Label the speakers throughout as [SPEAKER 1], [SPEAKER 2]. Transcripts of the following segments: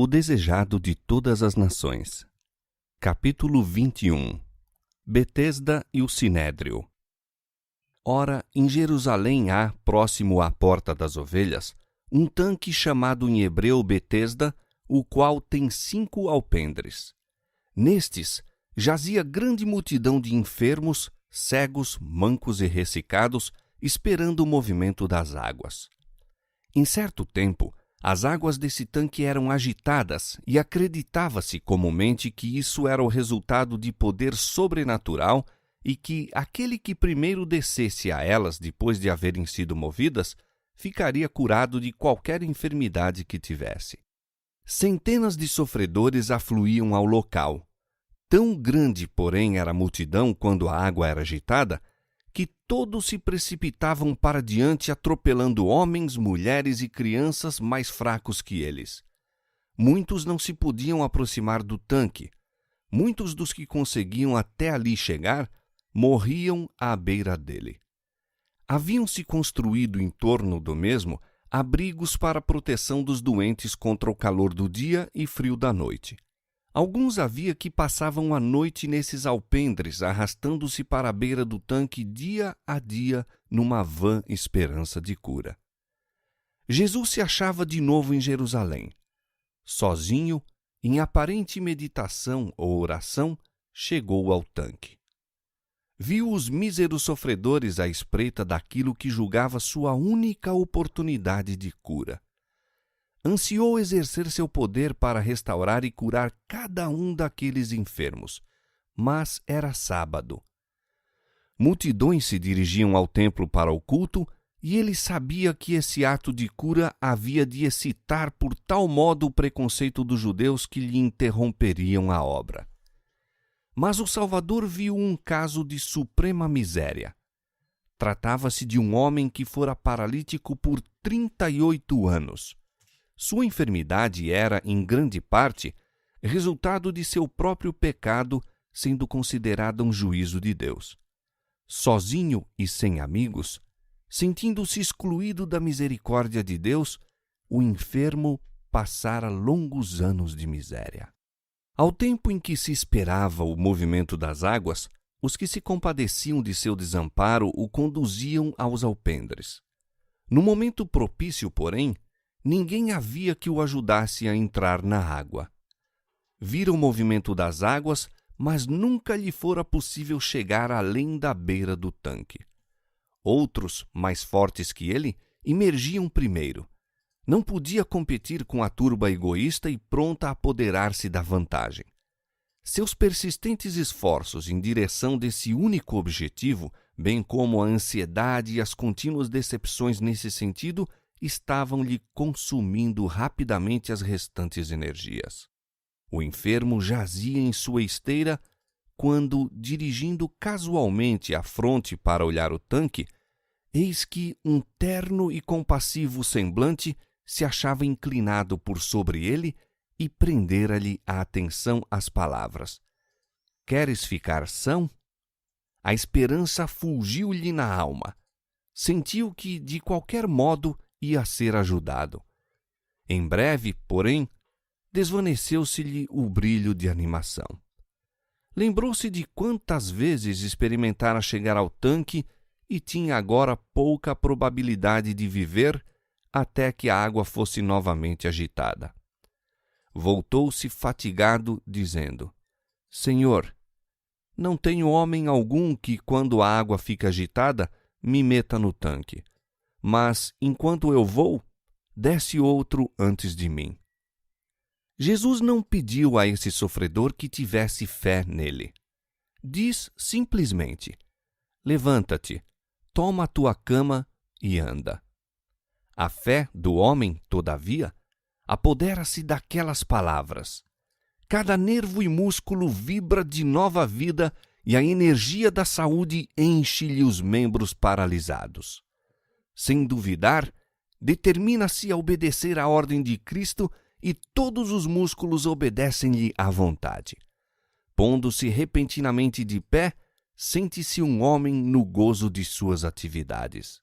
[SPEAKER 1] O desejado de todas as nações. Capítulo 21. Betesda e o Sinédrio. Ora, em Jerusalém há, próximo à Porta das Ovelhas, um tanque chamado em hebreu Betesda, o qual tem 5 alpendres. Nestes jazia grande multidão de enfermos, cegos, mancos e ressecados, esperando o movimento das águas. Em certo tempo, as águas desse tanque eram agitadas e acreditava-se comumente que isso era o resultado de poder sobrenatural e que aquele que primeiro descesse a elas depois de haverem sido movidas, ficaria curado de qualquer enfermidade que tivesse. Centenas de sofredores afluíam ao local. Tão grande, porém, era a multidão quando a água era agitada, que todos se precipitavam para diante, atropelando homens, mulheres e crianças mais fracos que eles. Muitos não se podiam aproximar do tanque. Muitos dos que conseguiam até ali chegar morriam à beira dele. Haviam-se construído em torno do mesmo abrigos para a proteção dos doentes contra o calor do dia e frio da noite. Alguns havia que passavam a noite nesses alpendres, arrastando-se para a beira do tanque dia a dia numa vã esperança de cura. Jesus se achava de novo em Jerusalém. Sozinho, em aparente meditação ou oração, chegou ao tanque. Viu os míseros sofredores à espreita daquilo que julgava sua única oportunidade de cura. Ansiou exercer seu poder para restaurar e curar cada um daqueles enfermos, mas era sábado. Multidões se dirigiam ao templo para o culto e ele sabia que esse ato de cura havia de excitar por tal modo o preconceito dos judeus que lhe interromperiam a obra. Mas o Salvador viu um caso de suprema miséria. Tratava-se de um homem que fora paralítico por 38 anos. Sua enfermidade era, em grande parte, resultado de seu próprio pecado, sendo considerada um juízo de Deus. Sozinho e sem amigos, sentindo-se excluído da misericórdia de Deus, o enfermo passara longos anos de miséria. Ao tempo em que se esperava o movimento das águas, os que se compadeciam de seu desamparo o conduziam aos alpendres. No momento propício, porém, ninguém havia que o ajudasse a entrar na água. Vira o movimento das águas, mas nunca lhe fora possível chegar além da beira do tanque. Outros, mais fortes que ele, emergiam primeiro. Não podia competir com a turba egoísta e pronta a apoderar-se da vantagem. Seus persistentes esforços em direção desse único objetivo, bem como a ansiedade e as contínuas decepções nesse sentido, estavam-lhe consumindo rapidamente as restantes energias. O enfermo jazia em sua esteira quando, dirigindo casualmente a fronte para olhar o tanque, eis que um terno e compassivo semblante se achava inclinado por sobre ele e prendera-lhe a atenção às palavras: "Queres ficar são?" A esperança fulgiu-lhe na alma. Sentiu que, de qualquer modo, ia ser ajudado. Em breve, porém, desvaneceu-se-lhe o brilho de animação. Lembrou-se de quantas vezes experimentara chegar ao tanque e tinha agora pouca probabilidade de viver até que a água fosse novamente agitada. Voltou-se fatigado, dizendo: "Senhor, não tenho homem algum que, quando a água fica agitada, me meta no tanque. Mas, enquanto eu vou, desce outro antes de mim." Jesus não pediu a esse sofredor que tivesse fé nele. Diz simplesmente: "Levanta-te, toma a tua cama e anda." A fé do homem, todavia, apodera-se daquelas palavras. Cada nervo e músculo vibra de nova vida e a energia da saúde enche-lhe os membros paralisados. Sem duvidar, determina-se a obedecer à ordem de Cristo e todos os músculos obedecem-lhe à vontade. Pondo-se repentinamente de pé, sente-se um homem no gozo de suas atividades.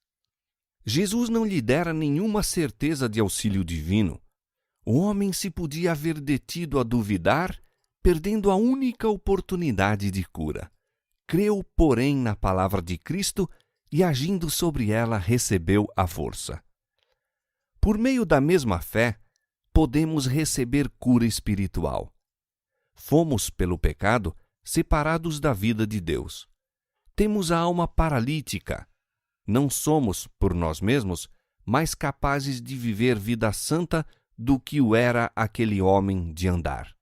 [SPEAKER 1] Jesus não lhe dera nenhuma certeza de auxílio divino. O homem se podia haver detido a duvidar, perdendo a única oportunidade de cura. Creu, porém, na palavra de Cristo e, agindo sobre ela, recebeu a força. Por meio da mesma fé, podemos receber cura espiritual. Fomos, pelo pecado, separados da vida de Deus. Temos a alma paralítica. Não somos, por nós mesmos, mais capazes de viver vida santa do que o era aquele homem de andar.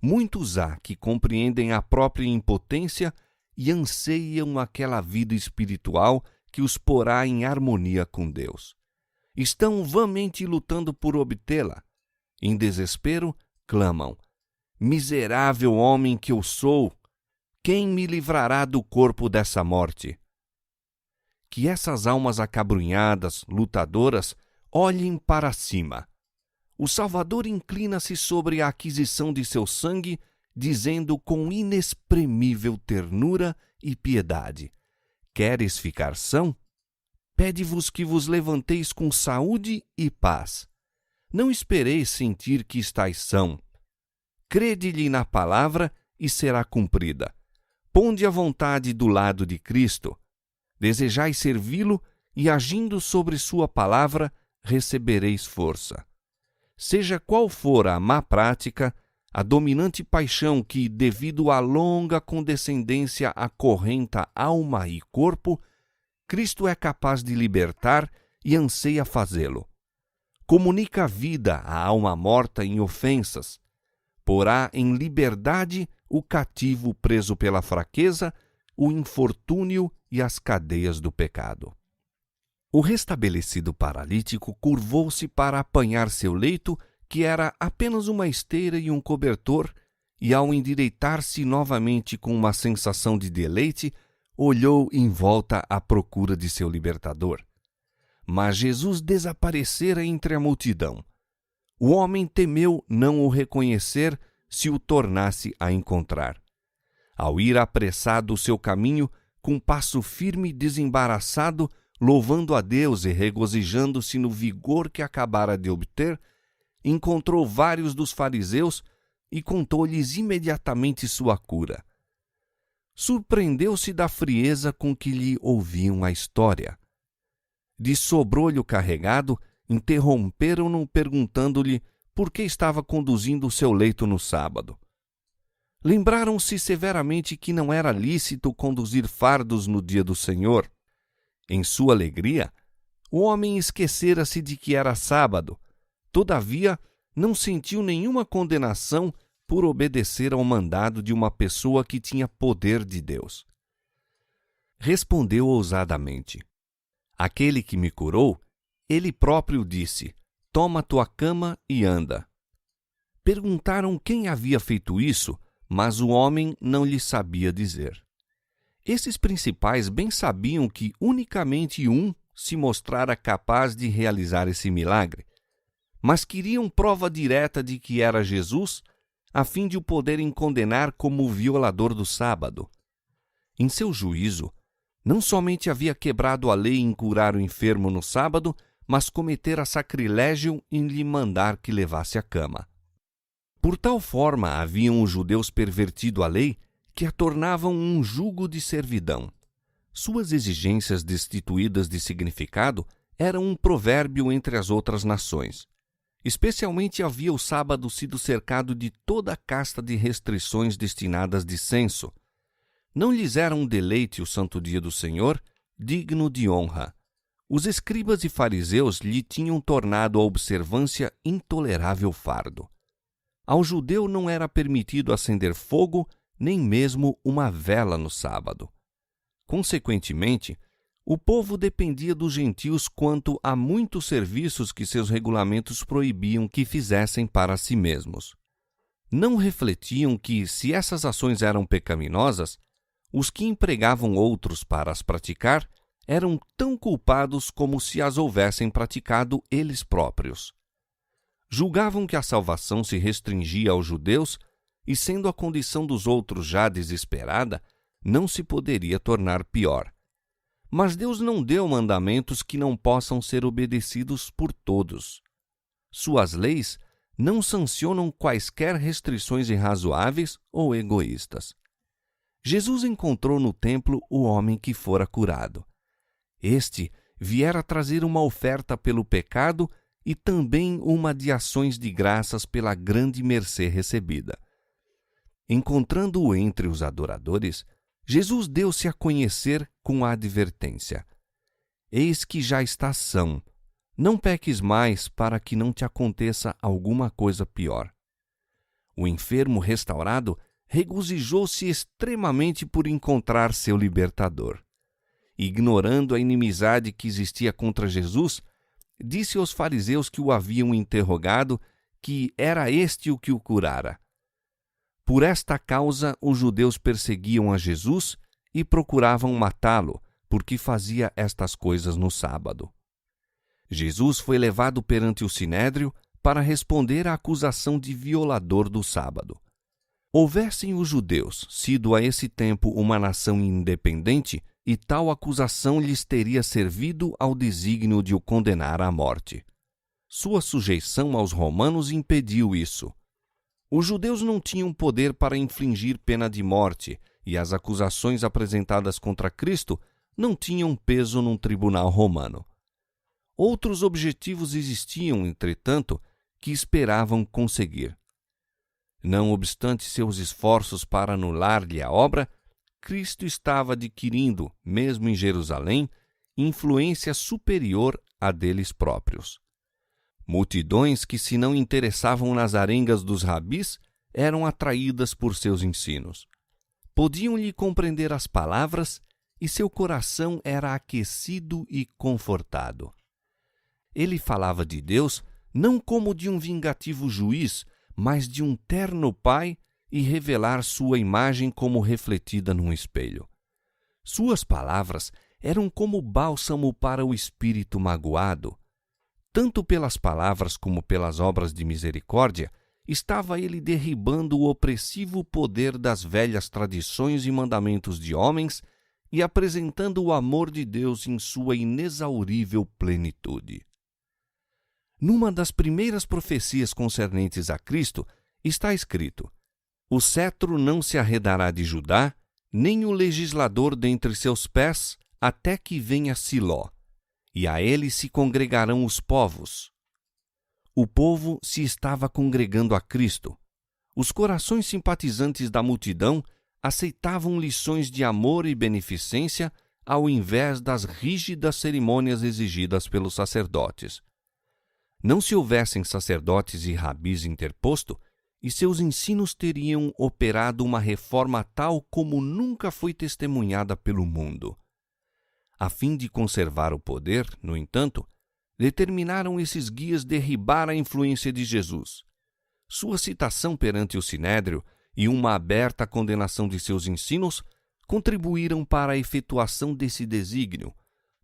[SPEAKER 1] Muitos há que compreendem a própria impotência e anseiam aquela vida espiritual que os porá em harmonia com Deus. Estão vãmente lutando por obtê-la. Em desespero, clamam: miserável homem que eu sou, quem me livrará do corpo dessa morte? Que essas almas acabrunhadas, lutadoras, olhem para cima. O Salvador inclina-se sobre a aquisição de seu sangue, dizendo com inexprimível ternura e piedade: queres ficar são? Pede-vos que vos levanteis com saúde e paz. Não espereis sentir que estáis são. Crede-lhe na palavra e será cumprida. Ponde a vontade do lado de Cristo. Desejai servi-lo e, agindo sobre sua palavra, recebereis força. Seja qual for a má prática, a dominante paixão que, devido à longa condescendência, acorrenta alma e corpo, Cristo é capaz de libertar e anseia fazê-lo. Comunica a vida à alma morta em ofensas, porá em liberdade o cativo preso pela fraqueza, o infortúnio e as cadeias do pecado. O restabelecido paralítico curvou-se para apanhar seu leito, que era apenas uma esteira e um cobertor, e ao endireitar-se novamente com uma sensação de deleite, olhou em volta à procura de seu libertador. Mas Jesus desaparecera entre a multidão. O homem temeu não o reconhecer se o tornasse a encontrar. Ao ir apressado o seu caminho, com passo firme e desembaraçado, louvando a Deus e regozijando-se no vigor que acabara de obter, encontrou vários dos fariseus e contou-lhes imediatamente sua cura. Surpreendeu-se da frieza com que lhe ouviam a história. De sobrolho carregado, interromperam-no perguntando-lhe por que estava conduzindo o seu leito no sábado. Lembraram-se severamente que não era lícito conduzir fardos no dia do Senhor. Em sua alegria, o homem esquecera-se de que era sábado. Todavia, não sentiu nenhuma condenação por obedecer ao mandado de uma pessoa que tinha poder de Deus. Respondeu ousadamente: aquele que me curou, ele próprio disse: toma tua cama e anda. Perguntaram quem havia feito isso, mas o homem não lhe sabia dizer. Esses principais bem sabiam que unicamente um se mostrara capaz de realizar esse milagre, mas queriam prova direta de que era Jesus, a fim de o poderem condenar como violador do sábado. Em seu juízo, não somente havia quebrado a lei em curar o enfermo no sábado, mas cometera sacrilégio em lhe mandar que levasse a cama. Por tal forma haviam os judeus pervertido a lei que a tornavam um jugo de servidão. Suas exigências destituídas de significado eram um provérbio entre as outras nações. Especialmente havia o sábado sido cercado de toda a casta de restrições destinadas de censo. Não lhes era um deleite o santo dia do Senhor, digno de honra. Os escribas e fariseus lhe tinham tornado a observância intolerável fardo. Ao judeu não era permitido acender fogo, nem mesmo uma vela no sábado. Consequentemente, o povo dependia dos gentios quanto a muitos serviços que seus regulamentos proibiam que fizessem para si mesmos. Não refletiam que, se essas ações eram pecaminosas, os que empregavam outros para as praticar eram tão culpados como se as houvessem praticado eles próprios. Julgavam que a salvação se restringia aos judeus e, sendo a condição dos outros já desesperada, não se poderia tornar pior. Mas Deus não deu mandamentos que não possam ser obedecidos por todos. Suas leis não sancionam quaisquer restrições irrazoáveis ou egoístas. Jesus encontrou no templo o homem que fora curado. Este viera trazer uma oferta pelo pecado e também uma de ações de graças pela grande mercê recebida. Encontrando-o entre os adoradores, Jesus deu-se a conhecer com a advertência: Eis que já estás são, não peques mais para que não te aconteça alguma coisa pior. O enfermo restaurado regozijou-se extremamente por encontrar seu libertador. Ignorando a inimizade que existia contra Jesus, disse aos fariseus que o haviam interrogado que era este o que o curara. Por esta causa, os judeus perseguiam a Jesus e procuravam matá-lo, porque fazia estas coisas no sábado. Jesus foi levado perante o Sinédrio para responder à acusação de violador do sábado. Houvessem os judeus sido a esse tempo uma nação independente, e tal acusação lhes teria servido ao desígnio de o condenar à morte. Sua sujeição aos romanos impediu isso. Os judeus não tinham poder para infligir pena de morte, e as acusações apresentadas contra Cristo não tinham peso num tribunal romano. Outros objetivos existiam, entretanto, que esperavam conseguir. Não obstante seus esforços para anular-lhe a obra, Cristo estava adquirindo, mesmo em Jerusalém, influência superior à deles próprios. Multidões que se não interessavam nas arengas dos rabis eram atraídas por seus ensinos. Podiam-lhe compreender as palavras e seu coração era aquecido e confortado. Ele falava de Deus não como de um vingativo juiz, mas de um terno Pai e revelar sua imagem como refletida num espelho. Suas palavras eram como bálsamo para o espírito magoado. Tanto pelas palavras como pelas obras de misericórdia, estava ele derribando o opressivo poder das velhas tradições e mandamentos de homens e apresentando o amor de Deus em sua inexaurível plenitude. Numa das primeiras profecias concernentes a Cristo, está escrito: O cetro não se arredará de Judá, nem o legislador dentre seus pés, até que venha Siló, e a ele se congregarão os povos. O povo se estava congregando a Cristo. Os corações simpatizantes da multidão aceitavam lições de amor e beneficência ao invés das rígidas cerimônias exigidas pelos sacerdotes. Não se houvessem sacerdotes e rabis interposto, e seus ensinos teriam operado uma reforma tal como nunca foi testemunhada pelo mundo. A fim de conservar o poder, no entanto, determinaram esses guias derribar a influência de Jesus. Sua citação perante o Sinédrio e uma aberta condenação de seus ensinos contribuíram para a efetuação desse desígnio,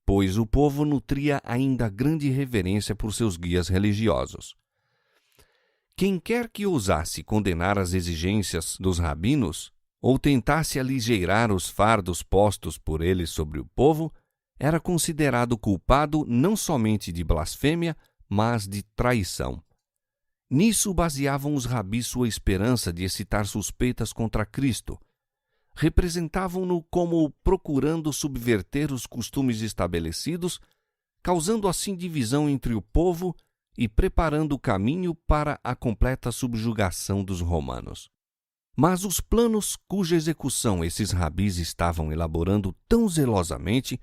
[SPEAKER 1] pois o povo nutria ainda grande reverência por seus guias religiosos. Quem quer que ousasse condenar as exigências dos rabinos ou tentasse aligeirar os fardos postos por eles sobre o povo, era considerado culpado não somente de blasfêmia, mas de traição. Nisso baseavam os rabis sua esperança de excitar suspeitas contra Cristo. Representavam-no como procurando subverter os costumes estabelecidos, causando assim divisão entre o povo e preparando o caminho para a completa subjugação dos romanos. Mas os planos cuja execução esses rabis estavam elaborando tão zelosamente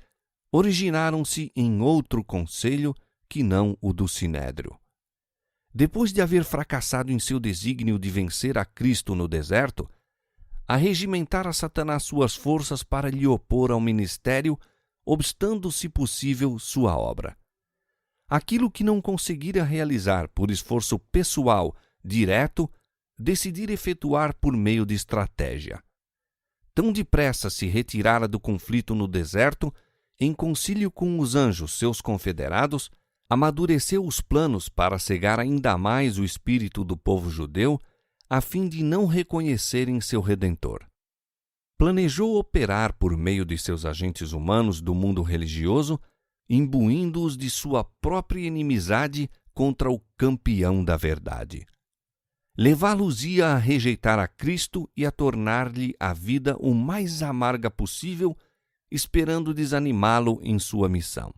[SPEAKER 1] originaram-se em outro conselho que não o do Sinédrio. Depois de haver fracassado em seu desígnio de vencer a Cristo no deserto, arregimentara Satanás suas forças para lhe opor ao ministério, obstando, se possível, sua obra. Aquilo que não conseguira realizar por esforço pessoal direto, decidir efetuar por meio de estratégia. Tão depressa se retirara do conflito no deserto, em concílio com os anjos, seus confederados, amadureceu os planos para cegar ainda mais o espírito do povo judeu, a fim de não reconhecerem seu Redentor. Planejou operar por meio de seus agentes humanos do mundo religioso, imbuindo-os de sua própria inimizade contra o campeão da verdade. levá-los-ia a rejeitar a Cristo e a tornar-lhe a vida o mais amarga possível, esperando desanimá-lo em sua missão.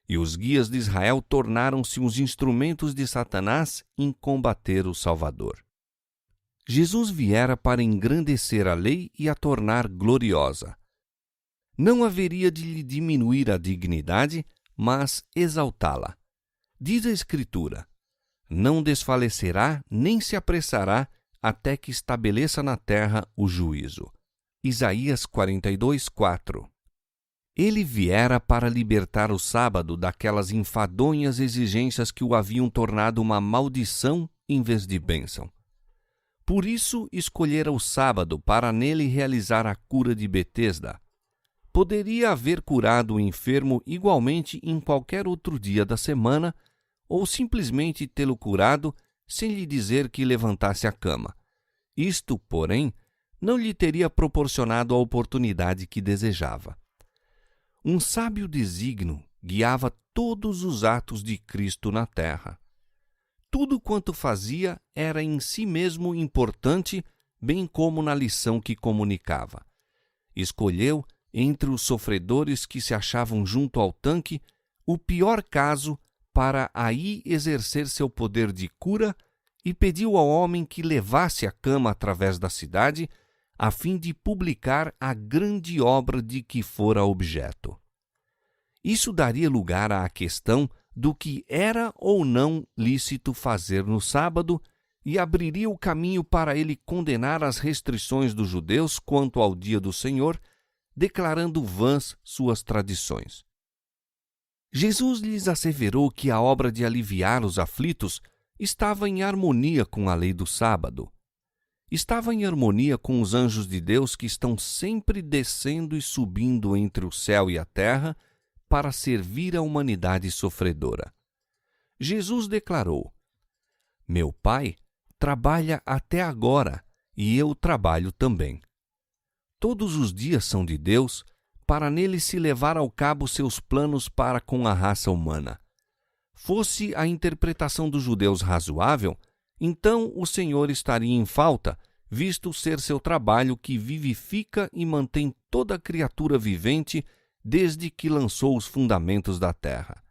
[SPEAKER 1] E os guias de Israel tornaram-se os instrumentos de Satanás em combater o Salvador. Jesus viera para engrandecer a lei e a tornar gloriosa. Não haveria de lhe diminuir a dignidade, mas exaltá-la. Diz a Escritura: não desfalecerá nem se apressará até que estabeleça na terra o juízo. Isaías 42:4. Ele viera para libertar o sábado daquelas enfadonhas exigências que o haviam tornado uma maldição em vez de bênção. Por isso escolhera o sábado para nele realizar a cura de Betesda. Poderia haver curado o enfermo igualmente em qualquer outro dia da semana, ou simplesmente tê-lo curado sem lhe dizer que levantasse a cama. Isto, porém, não lhe teria proporcionado a oportunidade que desejava. Um sábio desígnio guiava todos os atos de Cristo na terra. Tudo quanto fazia era em si mesmo importante, bem como na lição que comunicava. Escolheu, entre os sofredores que se achavam junto ao tanque, o pior caso para aí exercer seu poder de cura e pediu ao homem que levasse a cama através da cidade, a fim de publicar a grande obra de que fora objeto. Isso daria lugar à questão do que era ou não lícito fazer no sábado e abriria o caminho para ele condenar as restrições dos judeus quanto ao dia do Senhor, declarando vãs suas tradições. Jesus lhes asseverou que a obra de aliviar os aflitos estava em harmonia com a lei do sábado. Estava em harmonia com os anjos de Deus que estão sempre descendo e subindo entre o céu e a terra para servir a humanidade sofredora. Jesus declarou: meu Pai trabalha até agora e eu trabalho também. Todos os dias são de Deus, para nele se levar ao cabo seus planos para com a raça humana. Fosse a interpretação dos judeus razoável, então o Senhor estaria em falta, visto ser seu trabalho que vivifica e mantém toda criatura vivente desde que lançou os fundamentos da terra.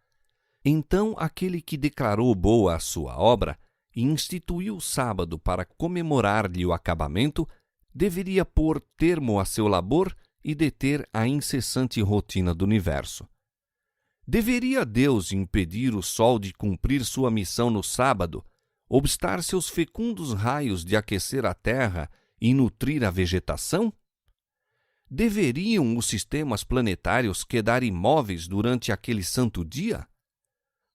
[SPEAKER 1] Então aquele que declarou boa a sua obra e instituiu o sábado para comemorar-lhe o acabamento, deveria pôr termo a seu labor e deter a incessante rotina do universo. Deveria Deus impedir o sol de cumprir sua missão no sábado, obstar seus fecundos raios de aquecer a terra e nutrir a vegetação? Deveriam os sistemas planetários quedar imóveis durante aquele santo dia?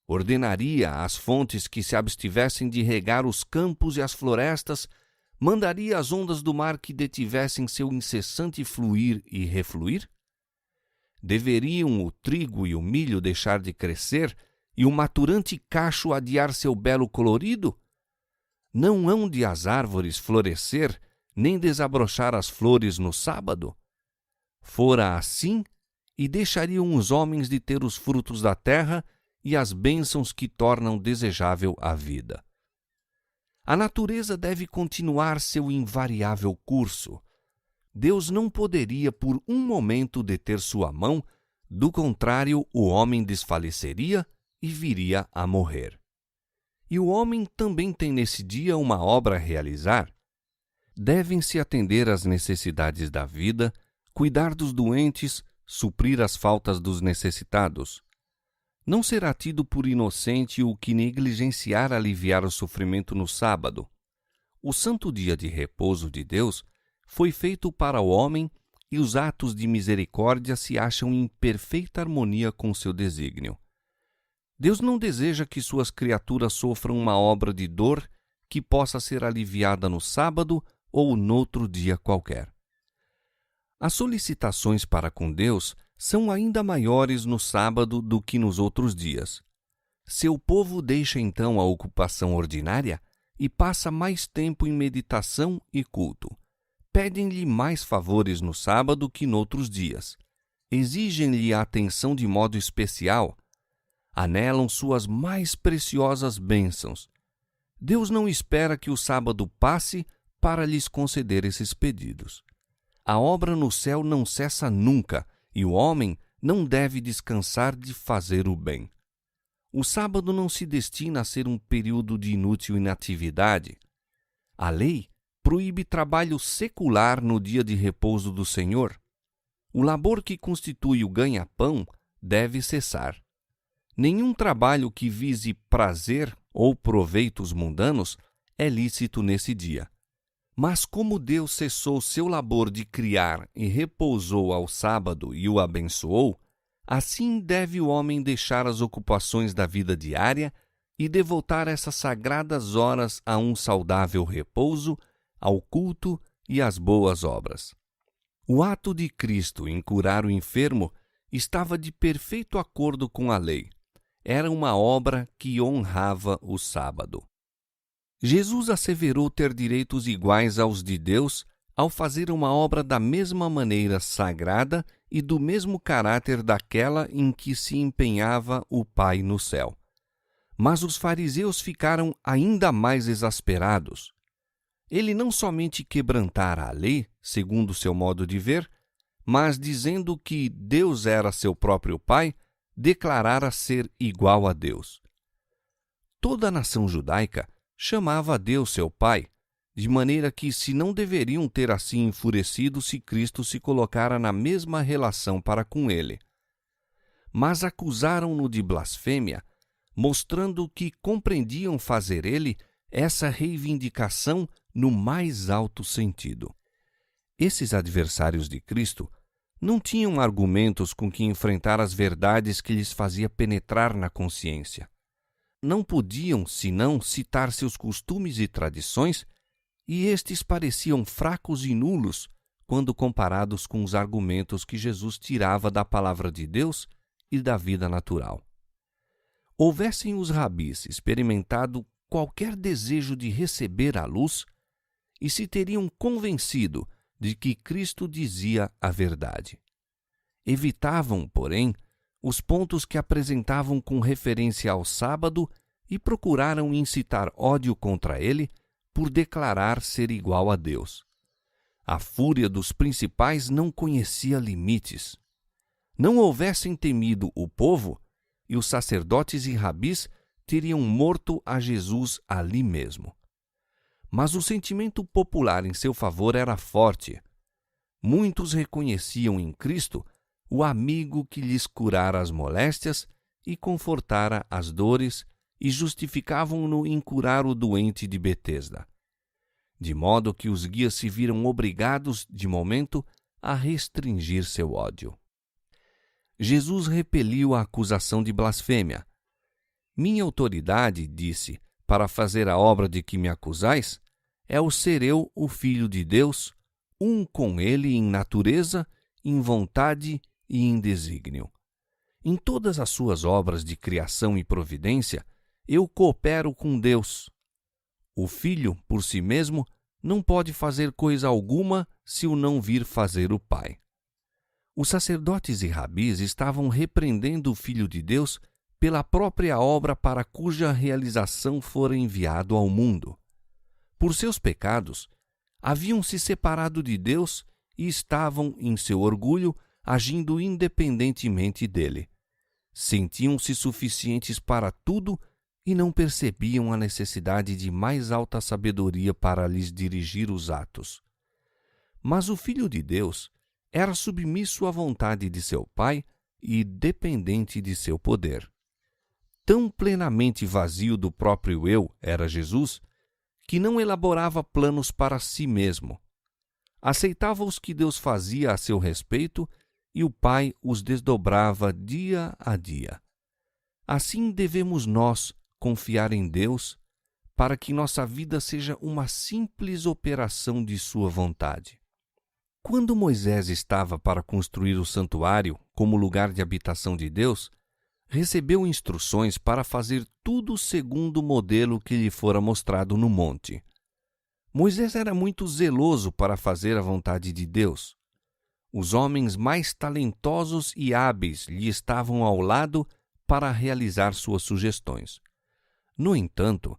[SPEAKER 1] Ordenaria às fontes que se abstivessem de regar os campos e as florestas, mandaria as ondas do mar que detivessem seu incessante fluir e refluir? Deveriam o trigo e o milho deixar de crescer e o maturante cacho adiar seu belo colorido? Não hão de as árvores florescer, nem desabrochar as flores no sábado? Fora assim, e deixariam os homens de ter os frutos da terra e as bênçãos que tornam desejável a vida. A natureza deve continuar seu invariável curso. Deus não poderia por um momento deter sua mão, do contrário, o homem desfaleceria e viria a morrer. E o homem também tem nesse dia uma obra a realizar. Devem-se atender às necessidades da vida, cuidar dos doentes, suprir as faltas dos necessitados. Não será tido por inocente o que negligenciar aliviar o sofrimento no sábado. O santo dia de repouso de Deus foi feito para o homem e os atos de misericórdia se acham em perfeita harmonia com seu desígnio. Deus não deseja que suas criaturas sofram uma obra de dor que possa ser aliviada no sábado ou noutro dia qualquer. As solicitações para com Deus são ainda maiores no sábado do que nos outros dias. Seu povo deixa então a ocupação ordinária e passa mais tempo em meditação e culto. Pedem-lhe mais favores no sábado que noutros dias. Exigem-lhe a atenção de modo especial. Anelam suas mais preciosas bênçãos. Deus não espera que o sábado passe para lhes conceder esses pedidos. A obra no céu não cessa nunca e o homem não deve descansar de fazer o bem. O sábado não se destina a ser um período de inútil inatividade. A lei proíbe trabalho secular no dia de repouso do Senhor. O labor que constitui o ganha-pão deve cessar. Nenhum trabalho que vise prazer ou proveitos mundanos é lícito nesse dia. Mas como Deus cessou seu labor de criar e repousou ao sábado e o abençoou, assim deve o homem deixar as ocupações da vida diária e devotar essas sagradas horas a um saudável repouso, ao culto e às boas obras. O ato de Cristo em curar o enfermo estava de perfeito acordo com a lei. Era uma obra que honrava o sábado. Jesus asseverou ter direitos iguais aos de Deus ao fazer uma obra da mesma maneira sagrada e do mesmo caráter daquela em que se empenhava o Pai no céu. Mas os fariseus ficaram ainda mais exasperados. Ele não somente quebrantara a lei, segundo seu modo de ver, mas dizendo que Deus era seu próprio Pai, declarara ser igual a Deus. Toda a nação judaica chamava a Deus seu Pai, de maneira que se não deveriam ter assim enfurecido se Cristo se colocara na mesma relação para com ele. Mas acusaram-no de blasfêmia, mostrando que compreendiam fazer ele essa reivindicação no mais alto sentido. Esses adversários de Cristo não tinham argumentos com que enfrentar as verdades que lhes fazia penetrar na consciência. Não podiam, senão, citar seus costumes e tradições, e estes pareciam fracos e nulos quando comparados com os argumentos que Jesus tirava da palavra de Deus e da vida natural. Houvessem os rabis experimentado qualquer desejo de receber a luz, e se teriam convencido de que Cristo dizia a verdade. Evitavam, porém, os pontos que apresentavam com referência ao sábado e procuraram incitar ódio contra ele por declarar ser igual a Deus. A fúria dos principais não conhecia limites. Não houvessem temido o povo, e os sacerdotes e rabis teriam morto a Jesus ali mesmo. Mas o sentimento popular em seu favor era forte. Muitos reconheciam em Cristo o amigo que lhes curara as moléstias e confortara as dores, e justificavam-no em curar o doente de Betesda. De modo que os guias se viram obrigados, de momento, a restringir seu ódio. Jesus repeliu a acusação de blasfêmia. Minha autoridade, disse, para fazer a obra de que me acusais, é o ser eu, o Filho de Deus, um com ele em natureza, em vontade e em desígnio. Em todas as suas obras de criação e providência, eu coopero com Deus. O Filho, por si mesmo, não pode fazer coisa alguma se o não vir fazer o Pai. Os sacerdotes e rabis estavam repreendendo o Filho de Deus pela própria obra para cuja realização fora enviado ao mundo. Por seus pecados, haviam se separado de Deus e estavam, em seu orgulho, agindo independentemente dele. Sentiam-se suficientes para tudo e não percebiam a necessidade de mais alta sabedoria para lhes dirigir os atos. Mas o Filho de Deus era submisso à vontade de seu Pai e dependente de seu poder. Tão plenamente vazio do próprio eu era Jesus, que não elaborava planos para si mesmo. Aceitava os que Deus fazia a seu respeito e o Pai os desdobrava dia a dia. Assim devemos nós confiar em Deus para que nossa vida seja uma simples operação de sua vontade. Quando Moisés estava para construir o santuário como lugar de habitação de Deus, recebeu instruções para fazer tudo segundo o modelo que lhe fora mostrado no monte. Moisés era muito zeloso para fazer a vontade de Deus. Os homens mais talentosos e hábeis lhe estavam ao lado para realizar suas sugestões. No entanto,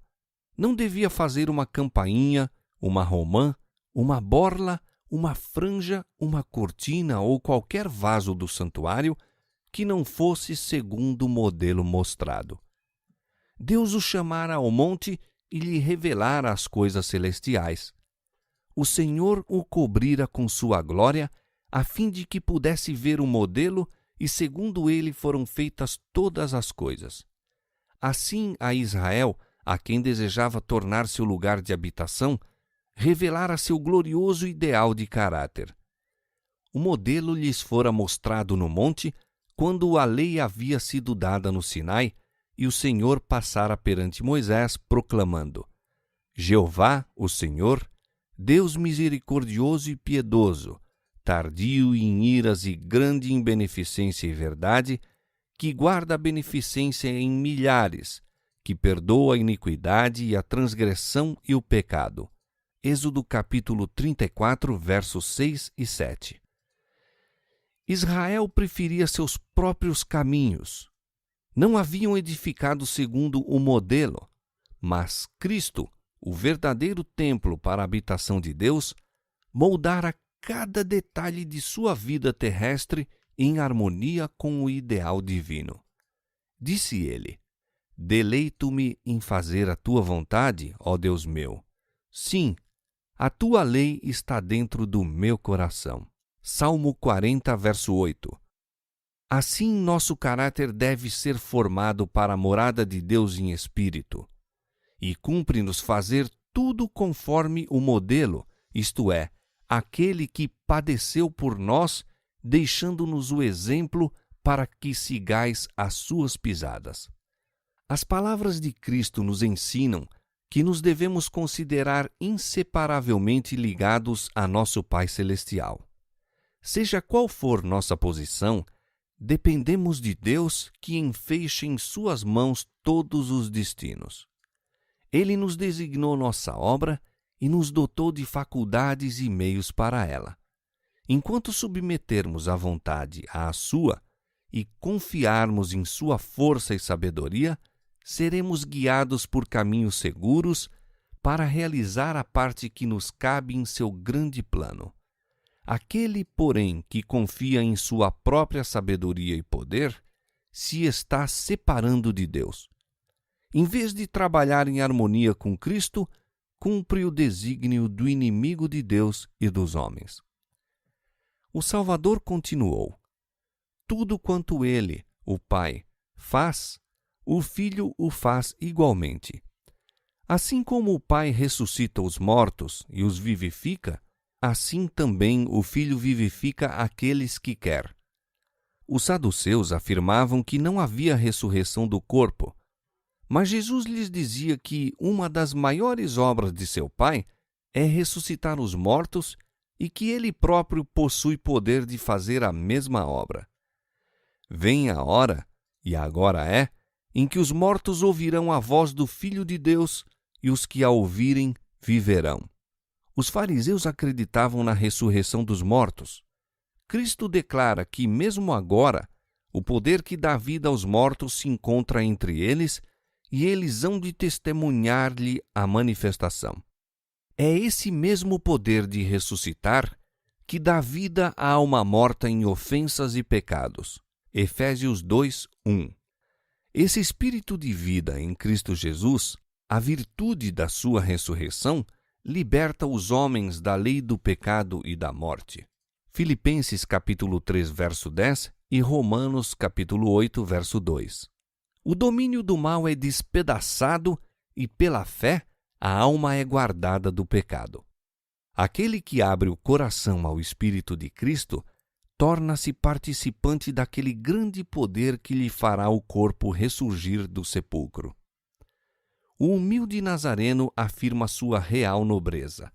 [SPEAKER 1] não devia fazer uma campainha, uma romã, uma borla, uma franja, uma cortina ou qualquer vaso do santuário que não fosse segundo o modelo mostrado. Deus o chamara ao monte e lhe revelara as coisas celestiais. O Senhor o cobrira com sua glória, a fim de que pudesse ver o modelo, e segundo ele foram feitas todas as coisas. Assim a Israel, a quem desejava tornar seu lugar de habitação, revelara seu glorioso ideal de caráter. O modelo lhes fora mostrado no monte, quando a lei havia sido dada no Sinai, e o Senhor passara perante Moisés, proclamando: Jeová, o Senhor, Deus misericordioso e piedoso, tardio em iras e grande em beneficência e verdade, que guarda a beneficência em milhares, que perdoa a iniquidade e a transgressão e o pecado. Êxodo capítulo 34, versos 6 e 7. Israel preferia seus próprios caminhos. Não haviam edificado segundo o modelo, mas Cristo, o verdadeiro templo para a habitação de Deus, moldara cada detalhe de sua vida terrestre em harmonia com o ideal divino. Disse ele: Deleito-me em fazer a tua vontade, ó Deus meu. Sim, a tua lei está dentro do meu coração. Salmo 40, verso 8. Assim, nosso caráter deve ser formado para a morada de Deus em espírito. E cumpre-nos fazer tudo conforme o modelo, isto é, aquele que padeceu por nós, deixando-nos o exemplo para que sigais as suas pisadas. As palavras de Cristo nos ensinam que nos devemos considerar inseparavelmente ligados a nosso Pai Celestial. Seja qual for nossa posição, dependemos de Deus que enfeixe em suas mãos todos os destinos. Ele nos designou nossa obra e nos dotou de faculdades e meios para ela. Enquanto submetermos a vontade à sua e confiarmos em sua força e sabedoria, seremos guiados por caminhos seguros para realizar a parte que nos cabe em seu grande plano. Aquele, porém, que confia em sua própria sabedoria e poder, se está separando de Deus. Em vez de trabalhar em harmonia com Cristo, cumpre o desígnio do inimigo de Deus e dos homens. O Salvador continuou: Tudo quanto ele, o Pai, faz, o Filho o faz igualmente. Assim como o Pai ressuscita os mortos e os vivifica, assim também o Filho vivifica aqueles que quer. Os saduceus afirmavam que não havia ressurreição do corpo, mas Jesus lhes dizia que uma das maiores obras de seu Pai é ressuscitar os mortos e que ele próprio possui poder de fazer a mesma obra. Vem a hora, e agora é, em que os mortos ouvirão a voz do Filho de Deus e os que a ouvirem viverão. Os fariseus acreditavam na ressurreição dos mortos. Cristo declara que, mesmo agora, o poder que dá vida aos mortos se encontra entre eles e eles hão de testemunhar-lhe a manifestação. É esse mesmo poder de ressuscitar que dá vida à alma morta em ofensas e pecados. Efésios 2, 1. Esse espírito de vida em Cristo Jesus, a virtude da sua ressurreição, liberta os homens da lei do pecado e da morte. Filipenses capítulo 3, verso 10 e Romanos capítulo 8, verso 2. O domínio do mal é despedaçado e, pela fé, a alma é guardada do pecado. Aquele que abre o coração ao Espírito de Cristo torna-se participante daquele grande poder que lhe fará o corpo ressurgir do sepulcro. O humilde Nazareno afirma sua real nobreza.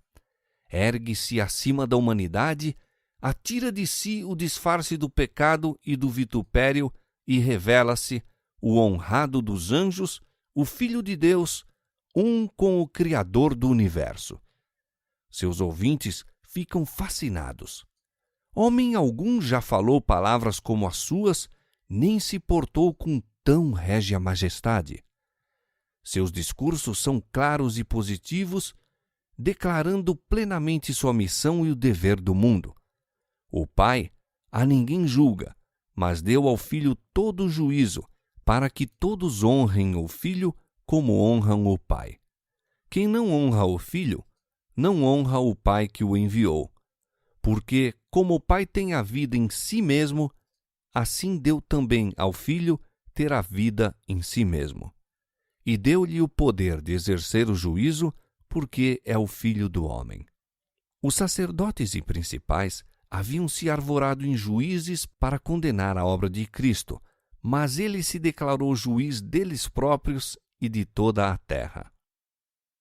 [SPEAKER 1] Ergue-se acima da humanidade, atira de si o disfarce do pecado e do vitupério e revela-se o honrado dos anjos, o Filho de Deus, um com o Criador do universo. Seus ouvintes ficam fascinados. Homem algum já falou palavras como as suas, nem se portou com tão régia majestade. Seus discursos são claros e positivos, declarando plenamente sua missão e o dever do mundo. O Pai a ninguém julga, mas deu ao Filho todo o juízo, para que todos honrem o Filho como honram o Pai. Quem não honra o Filho, não honra o Pai que o enviou. Porque, como o Pai tem a vida em si mesmo, assim deu também ao Filho ter a vida em si mesmo. E deu-lhe o poder de exercer o juízo, porque é o Filho do homem. Os sacerdotes e principais haviam se arvorado em juízes para condenar a obra de Cristo, mas ele se declarou juiz deles próprios e de toda a terra.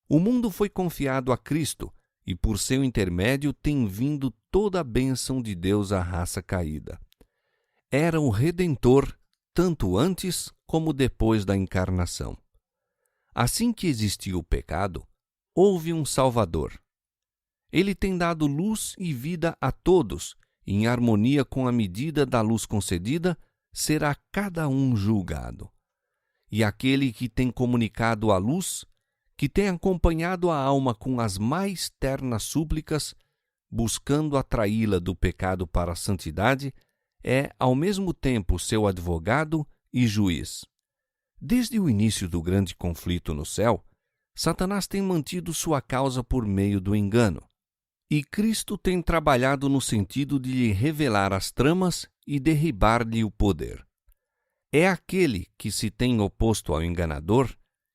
[SPEAKER 1] O mundo foi confiado a Cristo, e por seu intermédio tem vindo toda a bênção de Deus à raça caída. Era o Redentor, tanto antes como depois da encarnação. Assim que existiu o pecado, houve um Salvador. Ele tem dado luz e vida a todos, e em harmonia com a medida da luz concedida, será cada um julgado. E aquele que tem comunicado a luz, que tem acompanhado a alma com as mais ternas súplicas, buscando atraí-la do pecado para a santidade, é ao mesmo tempo seu advogado e juiz. Desde o início do grande conflito no céu, Satanás tem mantido sua causa por meio do engano. E Cristo tem trabalhado no sentido de lhe revelar as tramas e derribar-lhe o poder. É aquele que se tem oposto ao enganador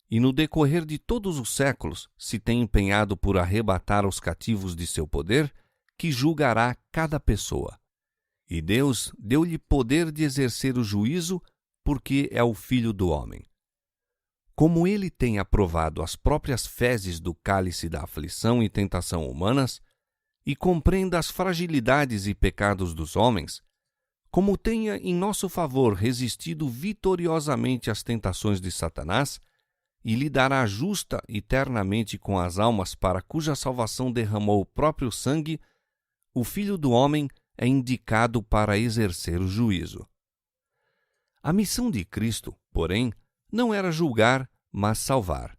[SPEAKER 1] e no decorrer de todos os séculos se tem empenhado por arrebatar os cativos de seu poder, que julgará cada pessoa. E Deus deu-lhe poder de exercer o juízo, porque é o Filho do homem. Como ele tem aprovado as próprias fezes do cálice da aflição e tentação humanas, e compreenda as fragilidades e pecados dos homens, como tenha em nosso favor resistido vitoriosamente às tentações de Satanás, e lidará justa e eternamente com as almas para cuja salvação derramou o próprio sangue, o Filho do homem é indicado para exercer o juízo. A missão de Cristo, porém, não era julgar, mas salvar.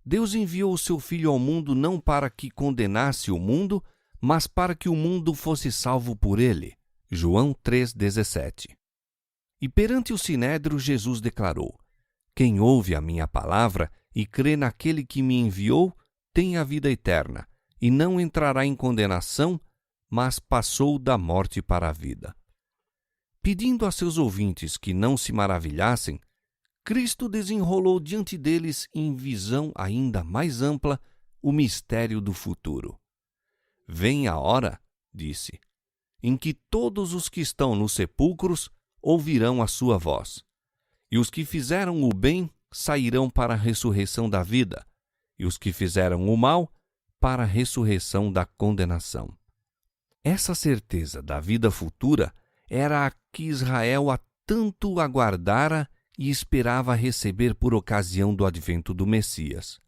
[SPEAKER 1] Deus enviou o seu Filho ao mundo não para que condenasse o mundo, mas para que o mundo fosse salvo por ele. João 3,17. E perante o Sinédrio Jesus declarou: Quem ouve a minha palavra e crê naquele que me enviou, tem a vida eterna, e não entrará em condenação, mas passou da morte para a vida. Pedindo a seus ouvintes que não se maravilhassem, Cristo desenrolou diante deles, em visão ainda mais ampla, o mistério do futuro. Vem a hora, disse, em que todos os que estão nos sepulcros ouvirão a sua voz. E os que fizeram o bem sairão para a ressurreição da vida, e os que fizeram o mal para a ressurreição da condenação. Essa certeza da vida futura era a que Israel há tanto aguardara e esperava receber por ocasião do advento do Messias.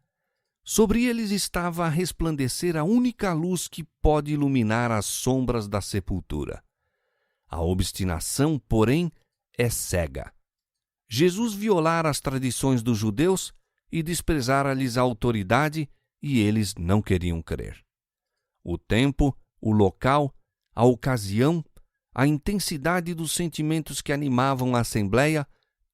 [SPEAKER 1] Sobre eles estava a resplandecer a única luz que pode iluminar as sombras da sepultura. A obstinação, porém, é cega. Jesus violara as tradições dos judeus e desprezara-lhes a autoridade, e eles não queriam crer. O tempo, o local, a ocasião, a intensidade dos sentimentos que animavam a Assembleia,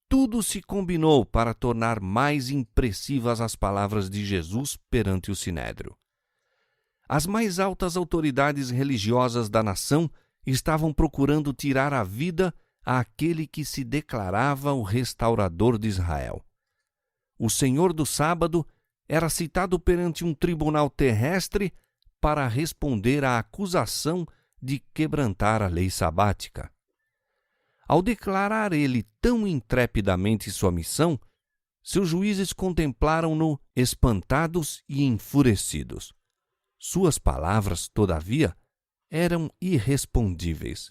[SPEAKER 1] tudo se combinou para tornar mais impressivas as palavras de Jesus perante o Sinédrio. As mais altas autoridades religiosas da nação estavam procurando tirar a vida àquele que se declarava o restaurador de Israel. O Senhor do Sábado era citado perante um tribunal terrestre para responder à acusação de quebrantar a lei sabática. Ao declarar ele tão intrepidamente sua missão, seus juízes contemplaram-no espantados e enfurecidos. Suas palavras, todavia, eram irrespondíveis.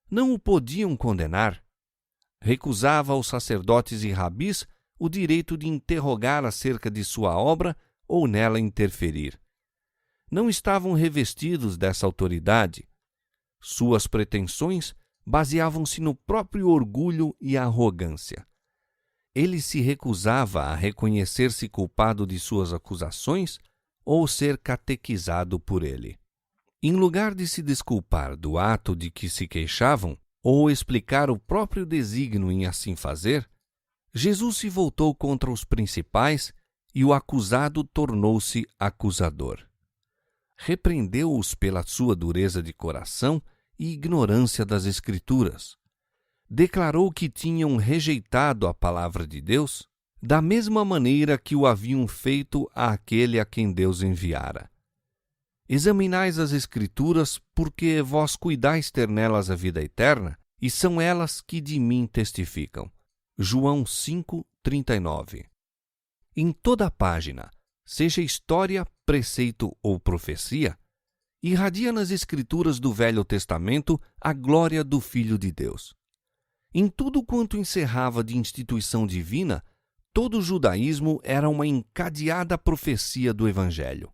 [SPEAKER 1] Não o podiam condenar. Recusava aos sacerdotes e rabis o direito de interrogar acerca de sua obra ou nela interferir. Não estavam revestidos dessa autoridade. Suas pretensões baseavam-se no próprio orgulho e arrogância. ele se recusava a reconhecer-se culpado de suas acusações ou ser catequizado por ele. Em lugar de se desculpar do ato de que se queixavam ou explicar o próprio desígnio em assim fazer, Jesus se voltou contra os principais e o acusado tornou-se acusador. Repreendeu-os pela sua dureza de coração e ignorância das Escrituras. Declarou que tinham rejeitado a palavra de Deus, da mesma maneira que o haviam feito àquele a quem Deus enviara. Examinais as Escrituras, porque vós cuidais ter nelas a vida eterna, e são elas que de mim testificam. João 5:39. Em toda a página, seja história, preceito ou profecia, irradia nas Escrituras do Velho Testamento a glória do Filho de Deus. Em tudo quanto encerrava de instituição divina, todo o judaísmo era uma encadeada profecia do Evangelho.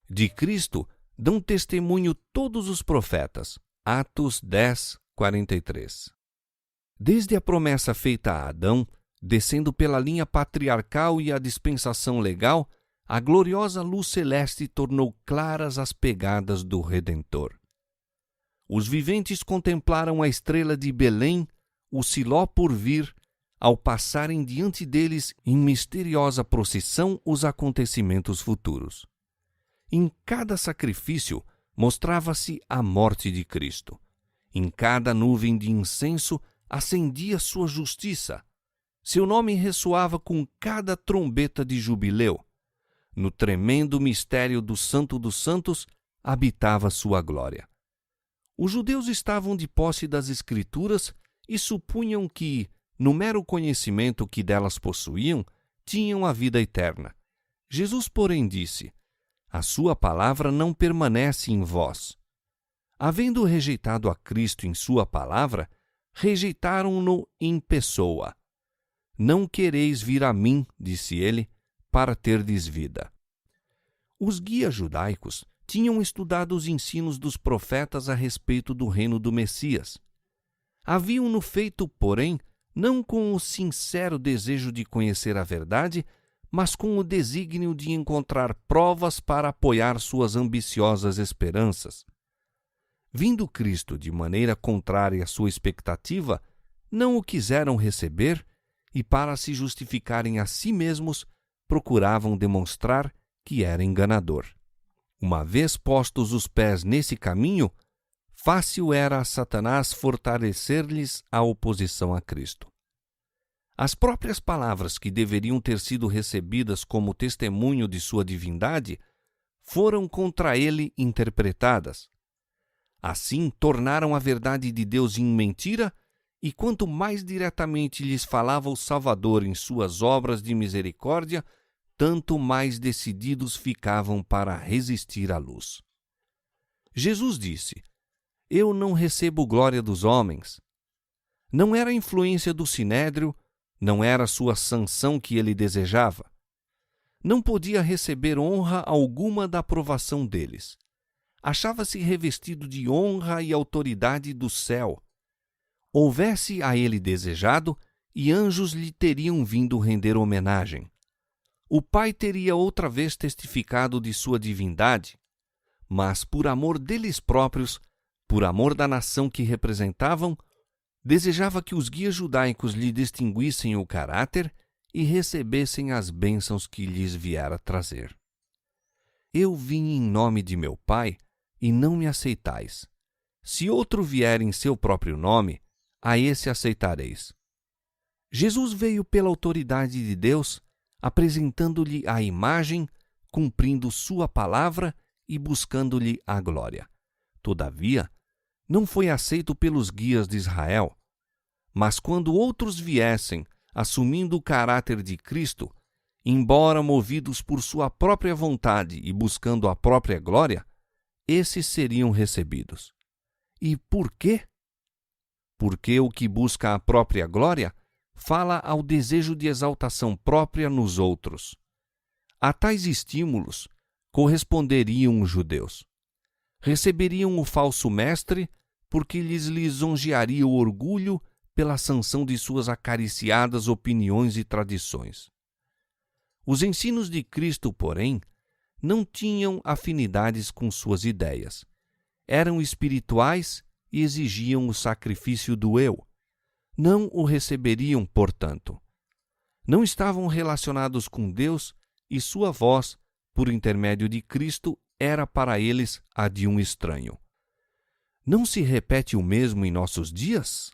[SPEAKER 1] De Cristo dão testemunho todos os profetas. Atos 10:43. Desde a promessa feita a Adão, descendo pela linha patriarcal e a dispensação legal, a gloriosa luz celeste tornou claras as pegadas do Redentor. Os viventes contemplaram a estrela de Belém, o Siló por vir, ao passarem diante deles em misteriosa procissão os acontecimentos futuros. Em cada sacrifício mostrava-se a morte de Cristo. Em cada nuvem de incenso acendia sua justiça. Seu nome ressoava com cada trombeta de jubileu. No tremendo mistério do Santo dos Santos habitava sua glória. Os judeus estavam de posse das Escrituras e supunham que, no mero conhecimento que delas possuíam, tinham a vida eterna. Jesus, porém, disse: a sua palavra não permanece em vós. Havendo rejeitado a Cristo em sua palavra, rejeitaram-no em pessoa. Não quereis vir a mim, disse ele, para terdes vida. Os guias judaicos tinham estudado os ensinos dos profetas a respeito do reino do Messias. Haviam-no feito, porém, não com o sincero desejo de conhecer a verdade, mas com o desígnio de encontrar provas para apoiar suas ambiciosas esperanças. Vindo Cristo de maneira contrária à sua expectativa, não o quiseram receber e, para se justificarem a si mesmos, procuravam demonstrar que era enganador. Uma vez postos os pés nesse caminho, fácil era a Satanás fortalecer-lhes a oposição a Cristo. As próprias palavras que deveriam ter sido recebidas como testemunho de sua divindade foram contra ele interpretadas. Assim, tornaram a verdade de Deus em mentira, e quanto mais diretamente lhes falava o Salvador em suas obras de misericórdia, tanto mais decididos ficavam para resistir à luz. Jesus disse: eu não recebo glória dos homens. Não era a influência do Sinédrio, não era a sua sanção que ele desejava. Não podia receber honra alguma da aprovação deles. Achava-se revestido de honra e autoridade do céu. Houvesse a ele desejado, e anjos lhe teriam vindo render homenagem. O Pai teria outra vez testificado de sua divindade, mas por amor deles próprios, por amor da nação que representavam, desejava que os guias judaicos lhe distinguissem o caráter e recebessem as bênçãos que lhes viera trazer. Eu vim em nome de meu Pai, e não me aceitais. Se outro vier em seu próprio nome, a esse aceitareis. Jesus veio pela autoridade de Deus, apresentando-lhe a imagem, cumprindo sua palavra e buscando-lhe a glória. Todavia, não foi aceito pelos guias de Israel. Mas quando outros viessem, assumindo o caráter de Cristo, embora movidos por sua própria vontade e buscando a própria glória, esses seriam recebidos. E por quê? Porque o que busca a própria glória fala ao desejo de exaltação própria nos outros. A tais estímulos corresponderiam os judeus. Receberiam o falso mestre porque lhes lisonjearia o orgulho, pela sanção de suas acariciadas opiniões e tradições. Os ensinos de Cristo, porém, não tinham afinidades com suas ideias. Eram espirituais e exigiam o sacrifício do eu. Não o receberiam, portanto. Não estavam relacionados com Deus e sua voz, por intermédio de Cristo, era para eles a de um estranho. Não se repete o mesmo em nossos dias?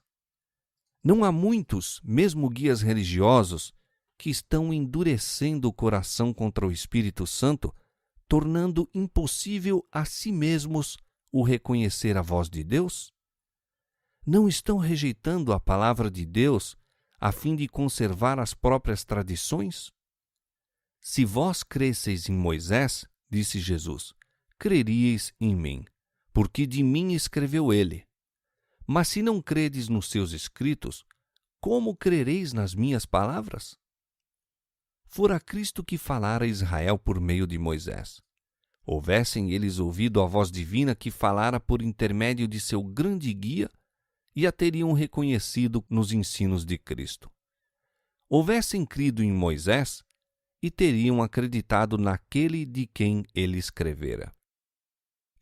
[SPEAKER 1] Não há muitos, mesmo guias religiosos, que estão endurecendo o coração contra o Espírito Santo, tornando impossível a si mesmos o reconhecer a voz de Deus? Não estão rejeitando a palavra de Deus a fim de conservar as próprias tradições? Se vós cresceis em Moisés, disse Jesus, creríeis em mim, porque de mim escreveu ele. Mas se não credes nos seus escritos, como crereis nas minhas palavras? Fora Cristo que falara a Israel por meio de Moisés. Houvessem eles ouvido a voz divina que falara por intermédio de seu grande guia, e a teriam reconhecido nos ensinos de Cristo. Houvessem crido em Moisés, e teriam acreditado naquele de quem ele escrevera.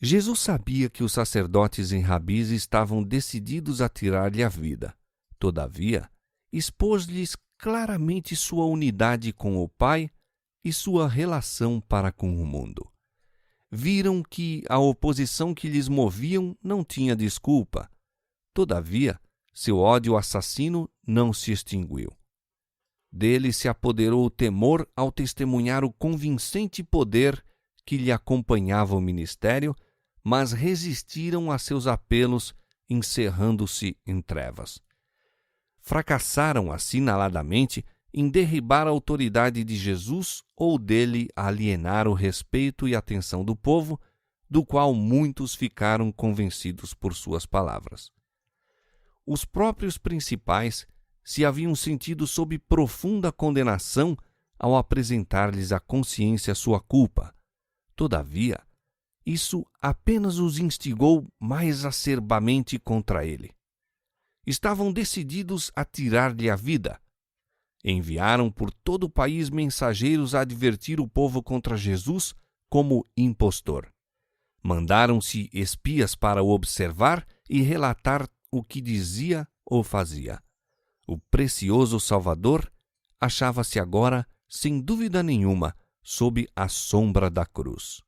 [SPEAKER 1] Jesus sabia que os sacerdotes e rabis estavam decididos a tirar-lhe a vida. Todavia, expôs-lhes claramente sua unidade com o Pai e sua relação para com o mundo. Viram que a oposição que lhes moviam não tinha desculpa. Todavia, seu ódio assassino não se extinguiu. Dele se apoderou o temor ao testemunhar o convincente poder que lhe acompanhava o ministério, mas resistiram a seus apelos, encerrando-se em trevas. Fracassaram assinaladamente em derribar a autoridade de Jesus ou dele alienar o respeito e atenção do povo, do qual muitos ficaram convencidos por suas palavras. Os próprios principais se haviam sentido sob profunda condenação ao apresentar-lhes à consciência sua culpa. Todavia, isso apenas os instigou mais acerbamente contra ele. Estavam decididos a tirar-lhe a vida. Enviaram por todo o país mensageiros a advertir o povo contra Jesus como impostor. Mandaram-se espias para o observar e relatar o que dizia ou fazia. O precioso Salvador achava-se agora, sem dúvida nenhuma, sob a sombra da cruz.